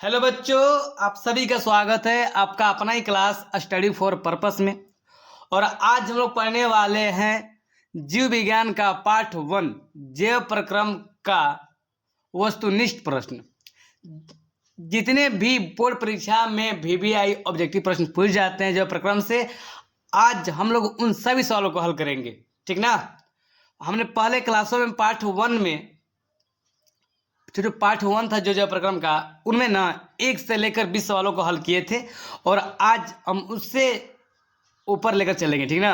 Hello बच्चों, आप सभी का स्वागत है आपका अपना ही क्लास स्टडी फॉर पर्पस में। और आज हम लोग पढ़ने वाले हैं जीव विज्ञान का पार्ट 1 जैव प्रक्रम का वस्तुनिष्ठ प्रश्न। जितने भी बोर्ड परीक्षा में VVI ऑब्जेक्टिव प्रश्न पूछ जाते हैं जैव प्रक्रम से, आज हम लोग उन सभी सवालों को हल करेंगे। ठीक ना। हमने पहले क्लासों में पार्ट 1 में जो पार्ट 1 था जो जैव प्रक्रम का, उनमें ना 1 से लेकर 20 सवालों को हल किए थे और आज हम उससे ऊपर लेकर चलेंगे। ठीक ना।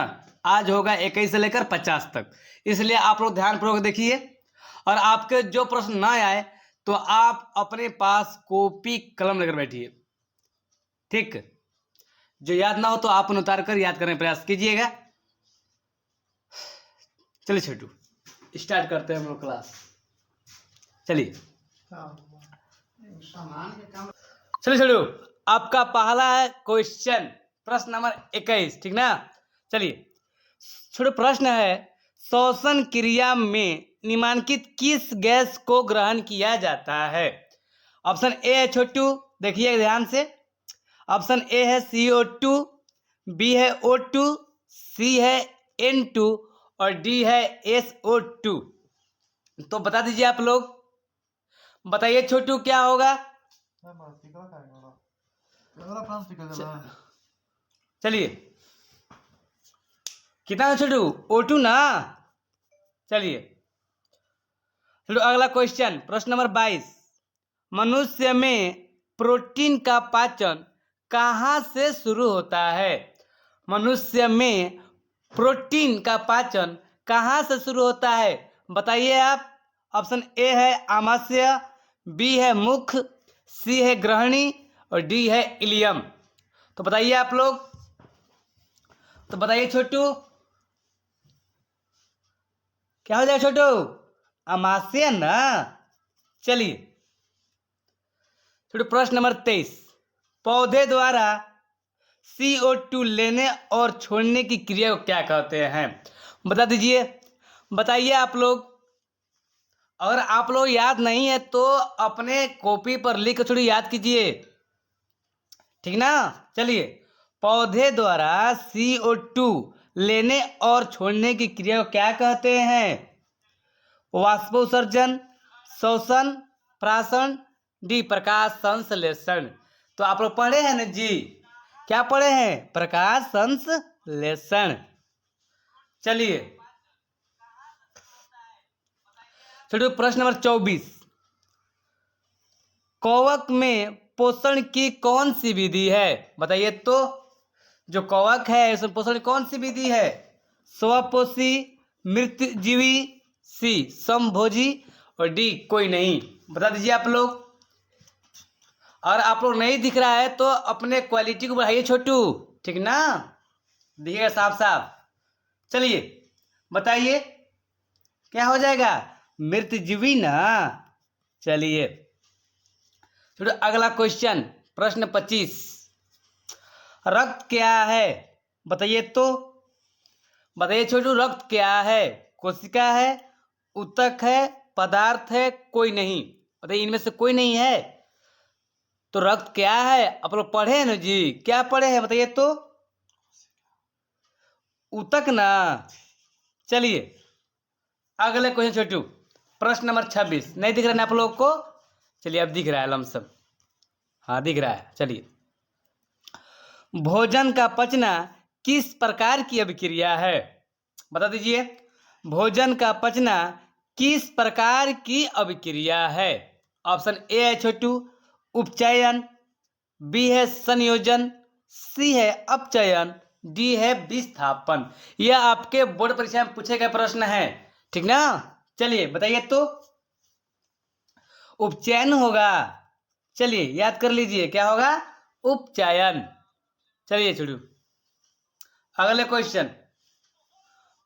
आज होगा 21 से लेकर 50 तक, इसलिए आप लोग ध्यानपूर्वक देखिए। और आपके जो प्रश्न ना आए तो आप अपने पास कॉपी कलम लेकर बैठिए। ठीक, जो याद ना हो तो आप उन्हें उतार कर याद करने का प्रयास कीजिएगा। चलिए छोटू, स्टार्ट करते हैं हम लोग क्लास। चलिए चलिए छोटू, आपका पहला है क्वेश्चन, प्रश्न नंबर 21। ठीक ना। चलिए छोटू, प्रश्न है श्वसन क्रिया में निम्नलिखित किस गैस को ग्रहण किया जाता है। ऑप्शन ए है छोटू, देखिए ध्यान से। ऑप्शन ए है CO2, बी है O2, सी है N2 और डी है SO2। तो बता दीजिए आप लोग, बताइए छोटू क्या होगा। चलिए कितना है छोटू? O2 ना। चलिए छोटू, अगला क्वेश्चन, प्रश्न नंबर 22। मनुष्य में प्रोटीन का पाचन कहाँ से शुरू होता है। मनुष्य में प्रोटीन का पाचन कहाँ से शुरू होता है, बताइए आप। ऑप्शन ए है आमाशय, बी है मुख, सी है ग्रहणी और डी है इलियम। तो बताइए आप लोग, तो बताइए छोटू क्या हो जाए छोटू? आमाशय ना। चलिए छोटू, प्रश्न नंबर 23। पौधे द्वारा CO2 लेने और छोड़ने की क्रिया को क्या कहते हैं, बता दीजिए। बताइए आप लोग। अगर आप लोग याद नहीं है तो अपने कॉपी पर लिख कर थोड़ी याद कीजिए। ठीक ना। चलिए, पौधे द्वारा CO2 लेने और छोड़ने की क्रिया को क्या कहते हैं। वाष्पोत्सर्जन, श्वसन, प्राशन, डी प्रकाश संश्लेषण। तो आप लोग पढ़े हैं ना जी, क्या पढ़े हैं? प्रकाश संश्लेषण। चलिए चलिए, प्रश्न नंबर 24। कवक में पोषण की कौन सी विधि है, बताइए तो। जो कवक है उसमें पोषण की कौन सी विधि है? स्वपोषी, मृतजीवी, सी समभोजी और डी कोई नहीं। बता दीजिए आप लोग। और आप लोग नहीं दिख रहा है तो अपने क्वालिटी को बढ़ाइए छोटू। ठीक ना, दिखेगा साफ साफ। चलिए बताइए क्या हो जाएगा? मृतजीवी ना। चलिए छोटू, अगला क्वेश्चन, प्रश्न 25। रक्त क्या है, बताइए तो। बताइए छोटू, रक्त क्या है? कोशिका है, ऊतक है, पदार्थ है, कोई नहीं। बताइए इनमें से कोई नहीं है तो रक्त क्या है? आप लोग पढ़े हैं ना जी, क्या पढ़े हैं बताइए तो। ऊतक ना। चलिए अगले क्वेश्चन छोटू, प्रश्न नंबर 26। नहीं दिख रहा है ना आप लोग को? चलिए अब दिख रहा है लमसम, हाँ दिख रहा है। चलिए, भोजन का पचना किस प्रकार की अभिक्रिया है, बता दीजिए। भोजन का पचना किस प्रकार की अभिक्रिया है। ऑप्शन ए है छोटू उपचयन, बी है संयोजन, सी है अपचयन, डी है विस्थापन। यह आपके बोर्ड परीक्षा में पूछे गए प्रश्न है। ठीक ना। चलिए बताइए तो। उपचयन होगा। चलिए याद कर लीजिए क्या होगा? उपचयन। चलिए छोटू, अगले क्वेश्चन,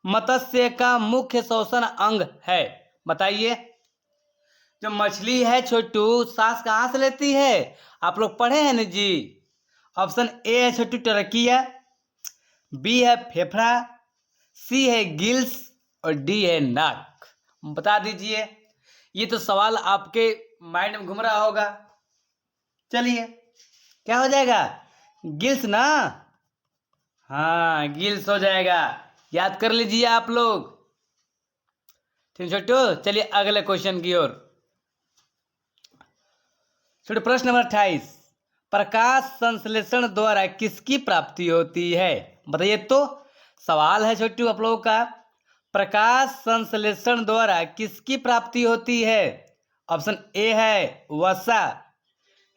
मत्स्य का मुख्य श्वसन अंग है, बताइए। जो मछली है छोटू, सांस कहाँ से लेती है? आप लोग पढ़े हैं ना जी। ऑप्शन ए है छोटू ट्रकिया, बी है फेफड़ा, सी है गिल्स और डी है नाक। बता दीजिए। ये तो सवाल आपके माइंड में घूम रहा होगा। चलिए क्या हो जाएगा, गिल्स ना, हाँ गिल्स हो जाएगा, याद कर लीजिए आप लोग। ठीक है छोटू, चलिए अगले क्वेश्चन की ओर। छोटू प्रश्न नंबर 28, प्रकाश संश्लेषण द्वारा किसकी प्राप्ति होती है? बताइए तो, सवाल है छोटू आप लोगों का, प्रकाश संश्लेषण द्वारा किसकी प्राप्ति होती है? ऑप्शन ए है वसा,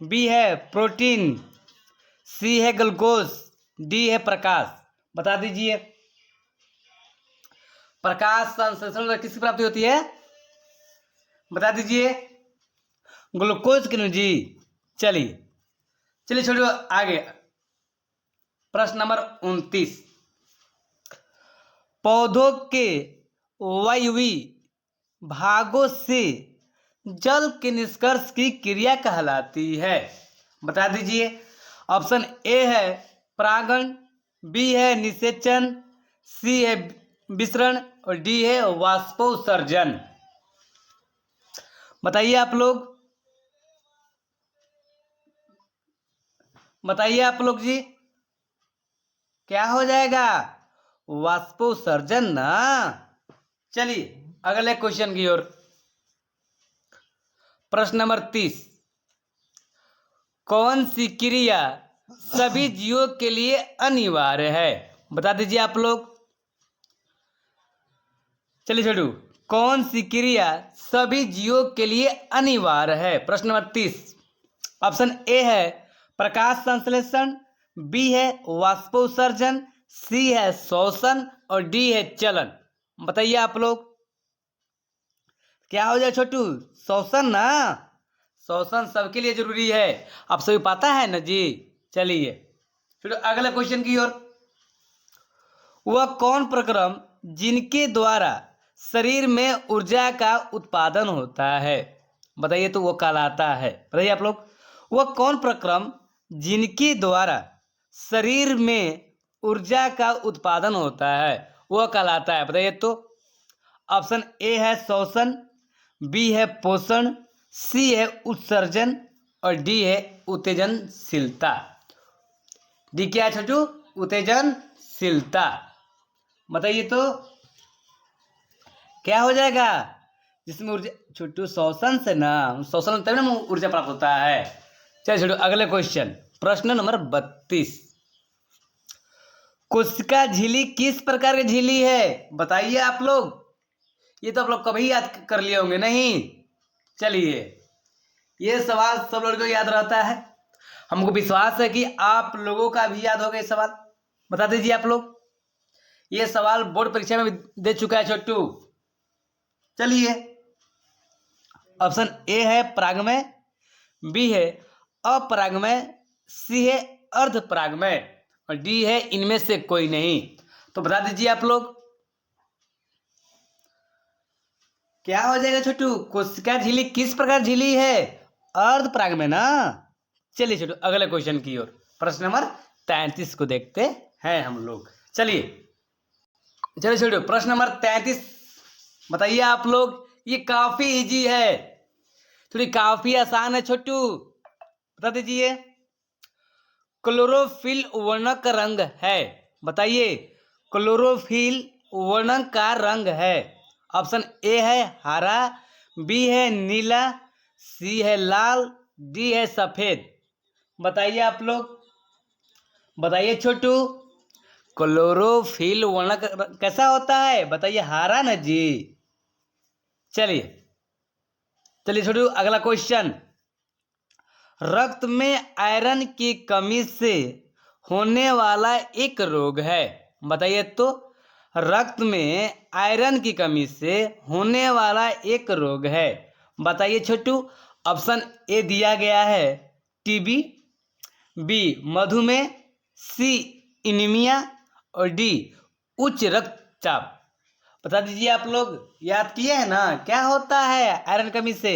बी है प्रोटीन, सी है ग्लूकोज, डी है प्रकाश। बता दीजिए, प्रकाश संश्लेषण द्वारा किसकी प्राप्ति होती है? बता दीजिए, ग्लूकोज की जी। चलिए चलिए छोड़ो आगे। प्रश्न नंबर 29, पौधों के वायवीय भागों से जल के निष्कर्ष की क्रिया कहलाती है? बता दीजिए, ऑप्शन ए है परागण, बी है निषेचन, सी है विसरण और डी है वाष्पोत्सर्जन। बताइए आप लोग, बताइए आप लोग जी, क्या हो जाएगा? वाष्पोत्सर्जन ना। चलिए अगले क्वेश्चन की ओर। प्रश्न नंबर 30, कौन सी क्रिया सभी जीवों के लिए अनिवार्य है? बता दीजिए आप लोग। चलिए छोटू, कौन सी क्रिया सभी जीवों के लिए अनिवार्य है? प्रश्न नंबर 30, ऑप्शन ए है प्रकाश संश्लेषण, बी है वाष्पोत्सर्जन, सी है श्वसन और डी है चलन। बताइए आप लोग, क्या हो जाए छोटू? श्वसन ना, श्वसन सबके लिए जरूरी है, आप सभी पता है ना जी। चलिए फिर अगले क्वेश्चन की ओर। वह कौन प्रक्रम जिनके द्वारा शरीर में ऊर्जा का उत्पादन होता है? बताइए तो, वो कहलाता है, बताइए आप लोग, वह कौन प्रक्रम जिनके द्वारा शरीर में ऊर्जा का उत्पादन होता है वह कहलाता है? बताइए तो। ऑप्शन ए है श्वसन, बी है पोषण, सी है उत्सर्जन और डी है उत्तेजनशीलता। डी क्या है छोटू? उत्तेजनशीलता। बताइए तो, क्या हो जाएगा? जिसमें ऊर्जा, छोटू श्वसन से ना, श्वसन तभी ना ऊर्जा प्राप्त होता है। चलिए छोटू अगले क्वेश्चन। प्रश्न नंबर 32, कोशिका झिल्ली किस प्रकार की झिल्ली है? बताइए आप लोग, ये तो आप लोग कभी याद कर लिए होंगे नहीं। चलिए, ये सवाल सब लोगों को याद रहता है, हमको विश्वास है कि आप लोगों का भी याद होगा ये सवाल। बता दीजिए आप लोग, ये सवाल बोर्ड परीक्षा में भी दे चुका है छोटू। चलिए, ऑप्शन ए है परागमय, बी है अपरागमय, सी है अर्धपरागमय और डी है इनमें से कोई नहीं। तो बता दीजिए आप लोग, क्या हो जाएगा छोटू? कोशिका झिल्ली किस प्रकार झिल्ली है? अर्धपरागमय ना। चलिए छोटू अगले क्वेश्चन की ओर। प्रश्न नंबर 33 को देखते हैं हम लोग। चलिए चलिए छोटू, प्रश्न नंबर 33 बताइए आप लोग, ये काफी इजी है, थोड़ी काफी आसान है छोटू। बता दीजिए, क्लोरोफिल वर्णक रंग है। बताइए, क्लोरोफिल वर्णक का रंग है। ऑप्शन ए है हरा, बी है नीला, सी है लाल, डी है सफेद। बताइए आप लोग, बताइए छोटू, क्लोरोफिल वर्णक कैसा होता है? बताइए, हरा ना जी। चलिए चलिए छोटू अगला क्वेश्चन। रक्त में आयरन की कमी से होने वाला एक रोग है। बताइए तो, रक्त में आयरन की कमी से होने वाला एक रोग है। बताइए छोटू। ऑप्शन ए दिया गया है टीबी, बी मधुमेह, सी एनीमिया और डी उच्च रक्तचाप। बता दीजिए आप लोग, याद किए हैं ना, क्या होता है आयरन कमी से?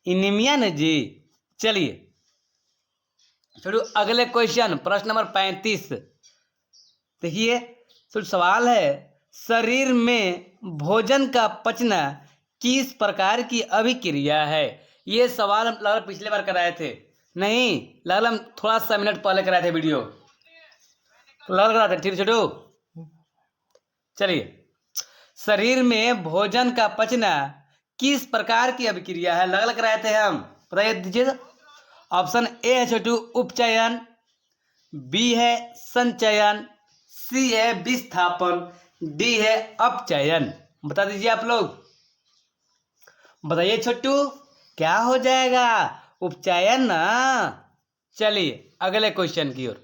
एनीमिया ना जी। चलिए छोटू अगले क्वेश्चन, प्रश्न नंबर 35 देखिए। तो सवाल है, शरीर में भोजन का पचना किस प्रकार की अभिक्रिया है? ये सवाल हम लगभग पिछले बार कराए थे। नहीं, लगल हम थोड़ा सा मिनट पहले कराए थे वीडियो, लगल करा थे। ठीक छोटू, चलिए। शरीर में भोजन का पचना किस प्रकार की अभिक्रिया है, लगल कराए थे हम, बताइए दीजिए। ऑप्शन ए है छोटू उपचयन, बी है संचयन, सी है विस्थापन, डी है अपचयन। बता दीजिए आप लोग, बताइए छोटू क्या हो जाएगा, उपचयन ना। चलिए अगले क्वेश्चन की ओर।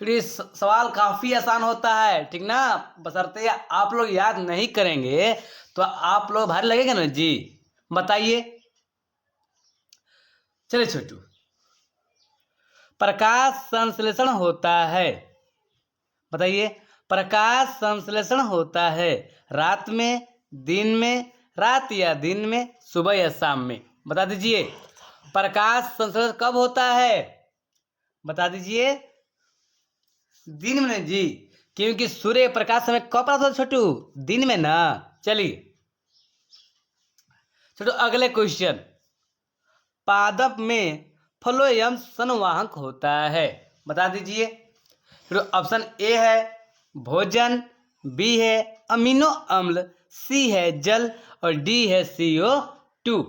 चलिए सवाल काफी आसान होता है, ठीक ना, बशर्ते आप लोग याद नहीं करेंगे तो आप लोग भारी लगेगा ना जी। बताइए, चलिए छोटू। प्रकाश संश्लेषण होता है, बताइए, प्रकाश संश्लेषण होता है रात में, दिन में, रात या दिन में, सुबह या शाम में। बता दीजिए प्रकाश संश्लेषण कब होता है, बता दीजिए। दिन में जी, क्योंकि सूर्य प्रकाश समय कब प्राप्त होता है छोटू, दिन में ना। चलिए छोटू अगले क्वेश्चन। पादप में फ्लोएम संवाहक होता है, बता दीजिए। ऑप्शन ए है भोजन, बी है अमीनो अम्ल, सी है जल और डी है CO2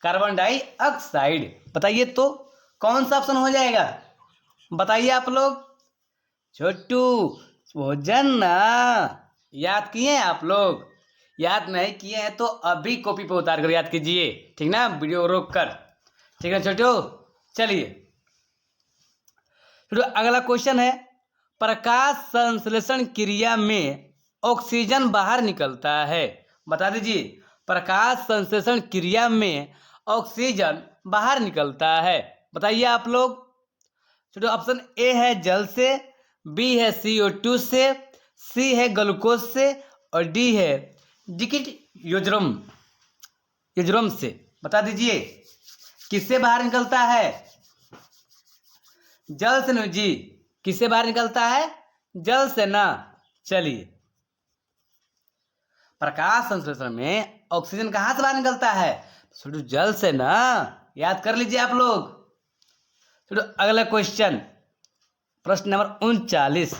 कार्बन डाइऑक्साइड। बताइए तो कौन सा ऑप्शन हो जाएगा, बताइए आप लोग। छोटू भोजन ना, याद किए हैं आप लोग, याद नहीं किए हैं तो अभी कॉपी पे उतार कर याद कीजिए, ठीक ना, वीडियो रोक कर, ठीक है छोटू। चलिए अगला क्वेश्चन है, प्रकाश संश्लेषण क्रिया में ऑक्सीजन बाहर निकलता है, बता दीजिए। प्रकाश संश्लेषण क्रिया में ऑक्सीजन बाहर निकलता है, बताइए आप लोग। छोटू ऑप्शन ए है जल से, बी है CO2 से, सी है ग्लूकोज से और डी है लिक्विड यूजरम से। बता दीजिए किससे बाहर निकलता है, जल से नहीं जी, किससे बाहर निकलता है, जल से ना। चलिए प्रकाश संश्लेषण में ऑक्सीजन कहाँ से बाहर निकलता है, छोटू जल से ना, याद कर लीजिए आप लोग। छोटू अगला क्वेश्चन, प्रश्न नंबर 39।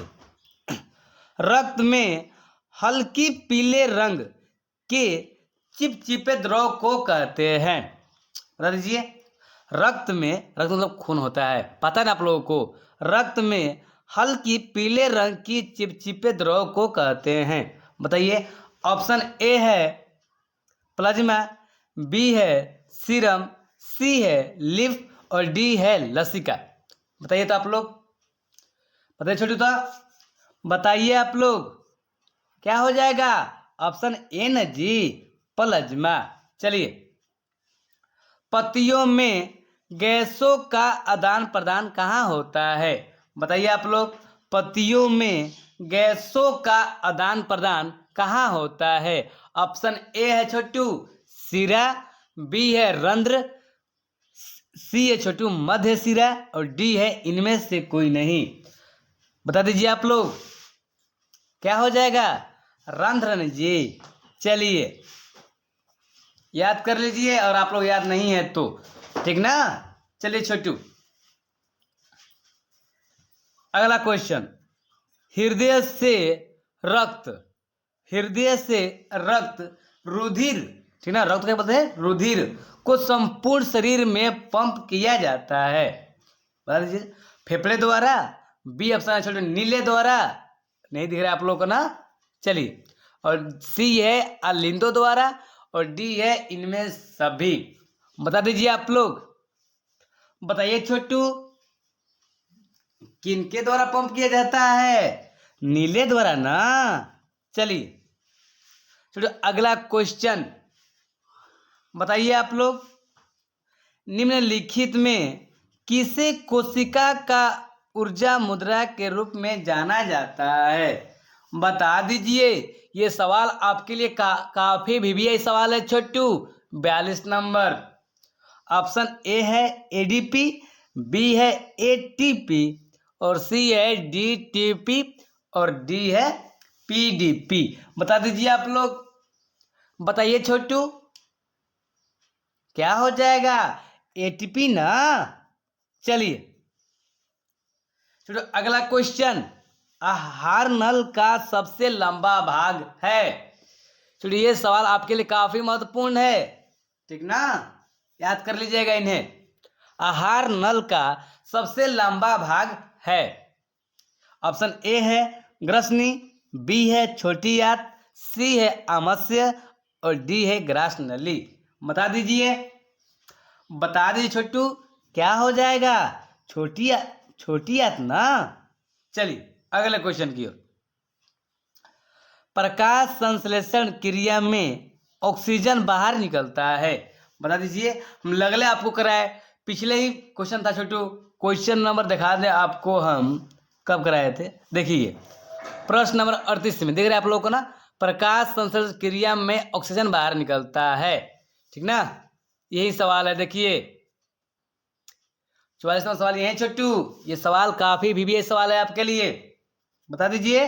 रक्त में हल्की पीले रंग के चिपचिपे द्रव को कहते हैं, बता दीजिए। रक्त मतलब खून होता है, पता है ना आप लोगों को। रक्त में हल्की पीले रंग की चिपचिपे द्रव को कहते हैं, बताइए। ऑप्शन ए है प्लाज्मा, बी है सीरम, सी है लिम्फ और डी है लसिका। बताइए तो आप लोग, बताइए छोटू था, बताइए आप लोग क्या हो जाएगा, ऑप्शन ए न जी, प्लाज्मा। चलिए पत्तियों में गैसों का आदान प्रदान कहाँ होता है, बताइए आप लोग। पत्तियों में गैसों का आदान प्रदान कहाँ होता है। ऑप्शन ए है छोटू सिरा, बी है रंध्र, सी है छोटू मध्य सिरा और डी है इनमें से कोई नहीं। बता दीजिए आप लोग क्या हो जाएगा, रंध्र जी। चलिए याद कर लीजिए, और आप लोग याद नहीं है तो ठीक ना। चलिए छोटू अगला क्वेश्चन। हृदय से रक्त रुधिर, ठीक ना, रक्त क्या बोलते हैं, रुधिर को संपूर्ण शरीर में पंप किया जाता है, बता दीजिए। फेफड़े द्वारा, बी ऑप्शन है छोटे नीले द्वारा, नहीं दिख रहा है आप लोगों को ना। चलिए और सी है अलिंदो द्वारा और डी है इनमें सभी। बता दीजिए आप लोग, बताइए छोटू किनके द्वारा पंप किया जाता है, नीले द्वारा ना। चलिए छोटू अगला क्वेश्चन बताइए आप लोग, निम्नलिखित में किसे कोशिका का ऊर्जा मुद्रा के रूप में जाना जाता है, बता दीजिए। ये सवाल आपके लिए काफी VVI सवाल है छोटू। 42 नंबर। ऑप्शन ए है ADP, बी है ATP और सी है DTP और डी है PDP। बता दीजिए आप लोग, बताइए छोटू क्या हो जाएगा, एटीपी ना। चलिए चलो अगला क्वेश्चन, आहार नल का सबसे लंबा भाग है। चलिए ये सवाल आपके लिए काफी महत्वपूर्ण है, ठीक ना, याद कर लीजिएगा इन्हें। आहार नल का सबसे लंबा भाग है। ऑप्शन ए है ग्रसनी, बी है छोटी आंत, सी है आमाशय और डी है ग्रास नली। बता दीजिए, बता दीजिए छोटू, क्या हो जाएगा? छोटी आंत ना। चलिए अगले क्वेश्चन की ओर। प्रकाश संश्लेषण क्रिया में ऑक्सीजन बाहर निकलता है। बता दीजिए, हम लगले आपको कराए, पिछले ही क्वेश्चन था छोटू, क्वेश्चन नंबर दिखा दे आपको, हम कब कराए थे, देखिए प्रश्न नंबर 38 में देख रहे हैं आप लोगों को ना, प्रकाश संश्लेषण क्रिया में ऑक्सीजन बाहर निकलता है, ठीक ना, यही सवाल है। देखिए 44वां सवाल यही छोटू, ये सवाल काफी VBA सवाल है आपके लिए। बता दीजिए,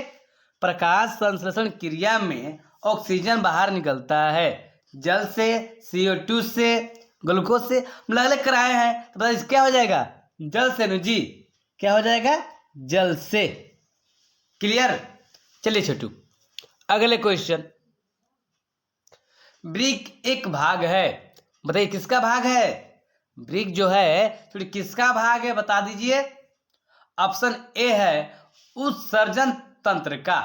प्रकाश संश्लेषण क्रिया में ऑक्सीजन बाहर निकलता है, जल से, CO2 से, ग्लूकोज से, अलग अलग कराए हैं, तो बता क्या हो जाएगा? जल से जी, क्या हो जाएगा? जल से। क्लियर? चलिए छोटू अगले क्वेश्चन। ब्रिक एक भाग है, बताइए किसका भाग है? ब्रिक जो है थोड़ी किसका भाग है, बता दीजिए। ऑप्शन ए है उत्सर्जन तंत्र का।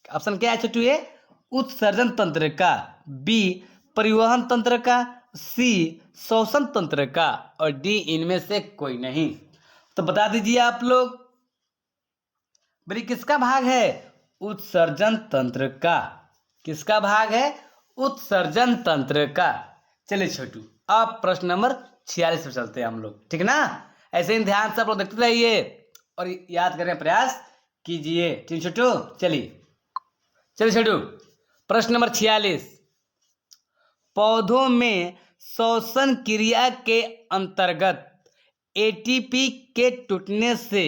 ऑप्शन क्या है छोटू? ए उत्सर्जन तंत्र का, बी परिवहन तंत्र का, सी श्वसन तंत्र का और डी इनमें से कोई नहीं। तो बता दीजिए आप लोग, ब्रिक किसका भाग है? उत्सर्जन तंत्र का। किसका भाग है? उत्सर्जन तंत्र का। चलिए छोटू अब प्रश्न नंबर 46 पे चलते हैं हम लोग, ठीक ना। ऐसे ही ध्यान से आप लोग देखते रहिए और याद करने का प्रयास कीजिए, ठीक छोटू। चलिए छोटू प्रश्न नंबर 46, पौधों में श्वसन क्रिया के अंतर्गत एटीपी के टूटने से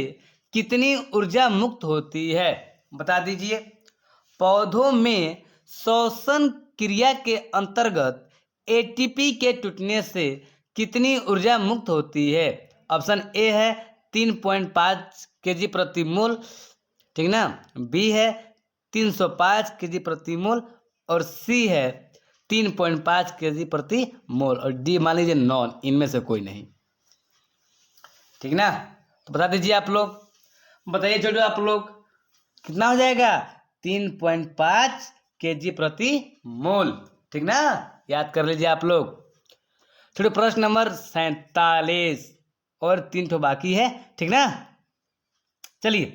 कितनी ऊर्जा मुक्त होती है? बता दीजिए, पौधों में श्वसन क्रिया के अंतर्गत एटीपी के टूटने से कितनी ऊर्जा मुक्त होती है? ऑप्शन ए है 3.5 kg प्रति मोल, ठीक ना, बी है 305 kg प्रति मोल और सी है 3.5 kg प्रति मोल और डी मान लीजिए नॉन, इनमें से कोई नहीं, ठीक ना। तो बता दीजिए आप लोग, बताइए छोटू आप लोग, कितना हो जाएगा? 3.5 kg प्रति मोल, ठीक ना, याद कर लीजिए आप लोग। छोटू प्रश्न नंबर 47 और 3 ठो बाकी है, ठीक ना। चलिए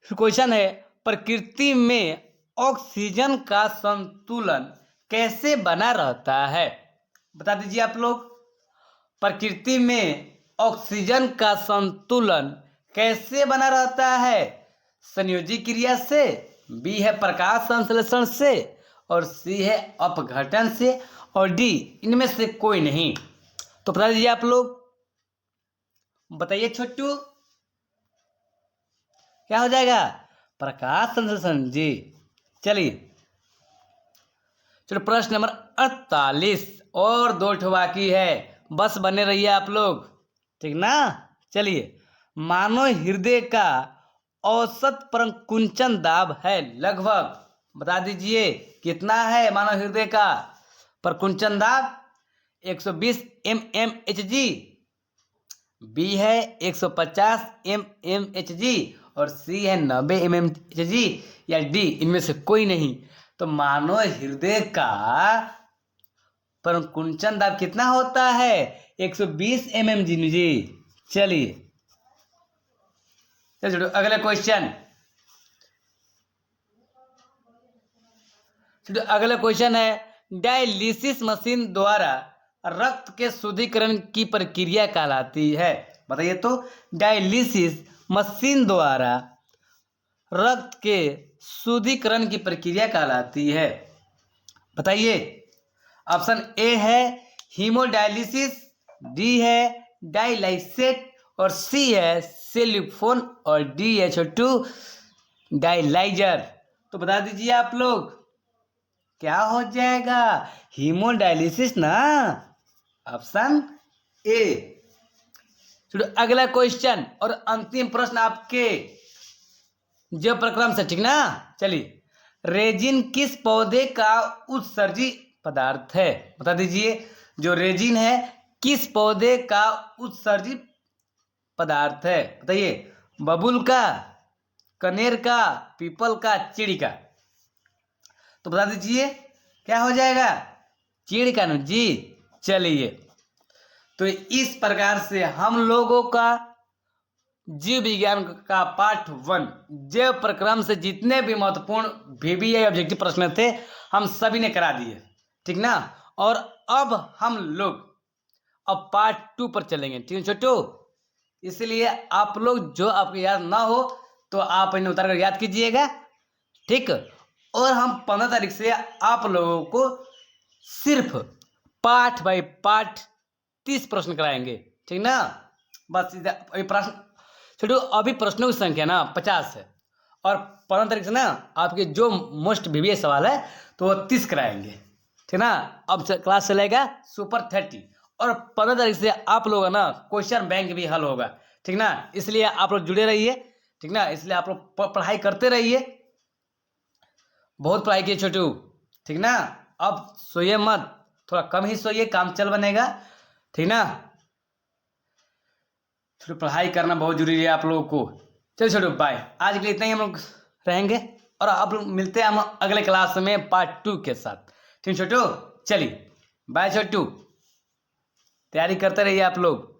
क्वेश्चन है, प्रकृति में ऑक्सीजन का संतुलन कैसे बना रहता है? बता दीजिए आप लोग, प्रकृति में ऑक्सीजन का संतुलन कैसे बना रहता है? संयोजी क्रिया से, बी है प्रकाश संश्लेषण से और सी है अपघटन से और डी इनमें से कोई नहीं। तो बता दीजिए आप लोग, बताइए छोटू, क्या हो जाएगा? प्रकाश संश्लेषण जी। चलिए चलो प्रश्न नंबर 48 और 2 ठो बाकी है, बस बने रहिए आप लोग, ठीक ना। चलिए, मानव हृदय का औसत प्रकुंचन दाब है लगभग, बता दीजिए कितना है मानव हृदय का प्रकुंचन दाब? 120 mmHg, बी है 150 mmHg और सी है 90 mmHg या डी इनमें से कोई नहीं। तो मानव हृदय का प्रकुंचन दाब कितना होता है? 120 mmHg जी। चलिए अगले क्वेश्चन, अगला क्वेश्चन है, डायलिसिस मशीन द्वारा रक्त के शुद्धिकरण की प्रक्रिया कहलाती है। बताइए तो, डायलिसिस मशीन द्वारा रक्त के शुद्धिकरण की प्रक्रिया कहलाती है, बताइए। ऑप्शन ए है हीमोडायलिसिस, डी है डायलाइसेट और सी है सेल्यूफोन और डी है छोटू डायलाइजर। तो बता दीजिए आप लोग, क्या हो जाएगा? हीमोडायलिसिस ना, ऑप्शन ए। चलो अगला क्वेश्चन और अंतिम प्रश्न आपके जो प्रक्रम से, ठीक ना। चलिए, रेजिन किस पौधे का उत्सर्जी पदार्थ है? बता दीजिए, जो रेजिन है किस पौधे का उत्सर्जी पदार्थ है? बताइए, बबूल का, कनेर का, पीपल का, चीड़ का? तो बता दीजिए क्या हो जाएगा, चीड़ का ना जी। चलिए, तो इस प्रकार से हम लोगों का जीव विज्ञान का पार्ट 1 जैव प्रक्रम से जितने भी महत्वपूर्ण VBA ऑब्जेक्टिव प्रश्न थे हम सभी ने करा दिए, ठीक ना। और अब हम लोग अब पार्ट 2 पर चलेंगे, ठीक है छोटू। इसलिए आप लोग जो आपको याद ना हो तो आप इन्हें उतार कर याद कीजिएगा, ठीक। और हम 15 तारीख से आप लोगों को सिर्फ पार्ट बाय पार्ट 30 प्रश्न कराएंगे, ठीक ना। बस अभी प्रश्न छोटू, अभी प्रश्नों की संख्या ना 50 है और 15 तारीख से ना आपके जो मोस्ट VBA सवाल है तो वो 30 कराएंगे, ठीक ना। अब क्लास चलेगा सुपर 30 और 15 तारीख से आप लोग ना क्वेश्चन बैंक भी हल होगा, ठीक ना। इसलिए आप लोग जुड़े रहिए, ठीक ना। इसलिए आप लोग पढ़ाई करते रहिए, बहुत पढ़ाई कीजिए छोटू, ठीक ना। अब सोइए मत, थोड़ा कम ही सोइए, काम चल बनेगा, ठीक ना। छोटू पढ़ाई करना बहुत जरूरी है आप लोगों को। चलो छोटू बाय, आज के लिए इतना ही हम लोग रहेंगे और आप लोग मिलते हैं हम अगले क्लास में पार्ट 2 के साथ, ठीक छोटू। चलिए बाय छोटू, तैयारी करते रहिए आप लोग।